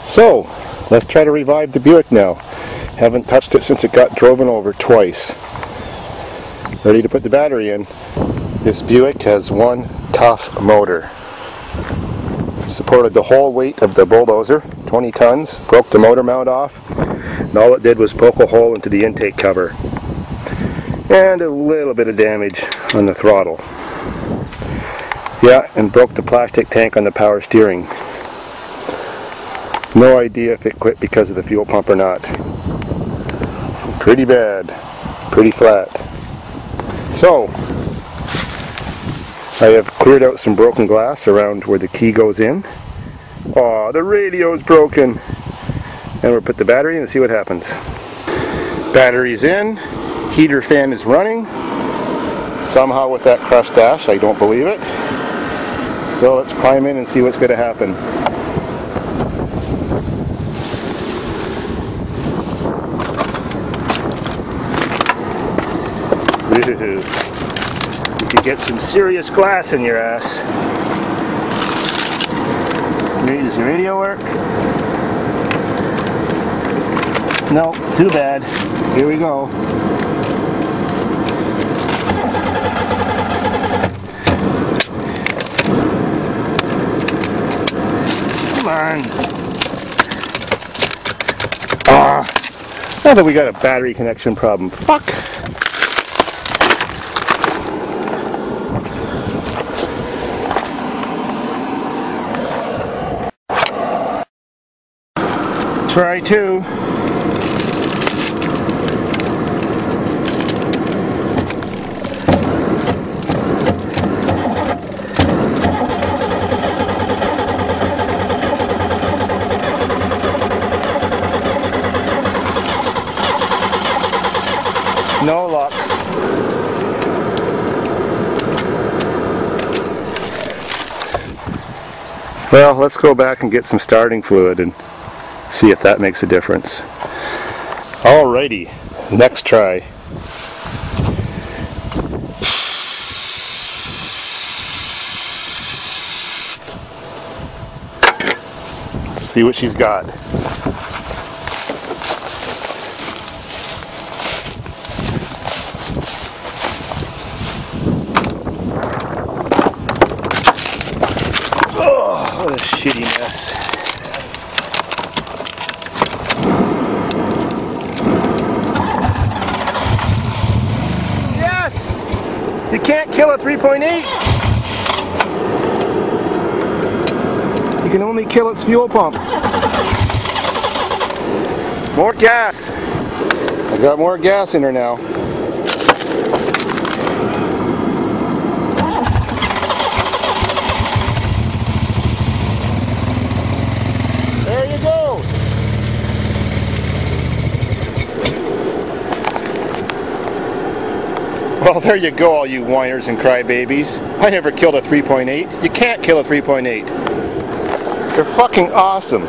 So, let's try to revive the Buick now. Haven't touched it since it got driven over twice. Ready to put the battery in. This Buick has one tough motor. Supported the whole weight of the bulldozer, 20 tons, broke the motor mount off, and all it did was poke a hole into the intake cover. And a little bit of damage on the throttle. Yeah, and broke the plastic tank on the power steering. No idea if it quit because of the fuel pump or not. Pretty bad, pretty flat. So, I have cleared out some broken glass around where the key goes in. Aw, the radio's broken. And we'll put the battery in and see what happens. Battery's in, heater fan is running. Somehow with that crushed dash, I don't believe it. So let's climb in and see what's going to happen. You could get some serious glass in your ass. Does the radio work? No, too bad. Here we go. Come on. Now that we got a battery connection problem. Fuck. Try two. No luck. Well, let's go back and get some starting fluid and see if that makes a difference. Alrighty, next try. Let's see what she's got. Oh, what a shitty mess. You can't kill a 3.8. You can only kill its fuel pump. More gas. I got more gas in her now. There you go. Well, there you go, all you whiners and crybabies. I never killed a 3.8. You can't kill a 3.8. They're fucking awesome.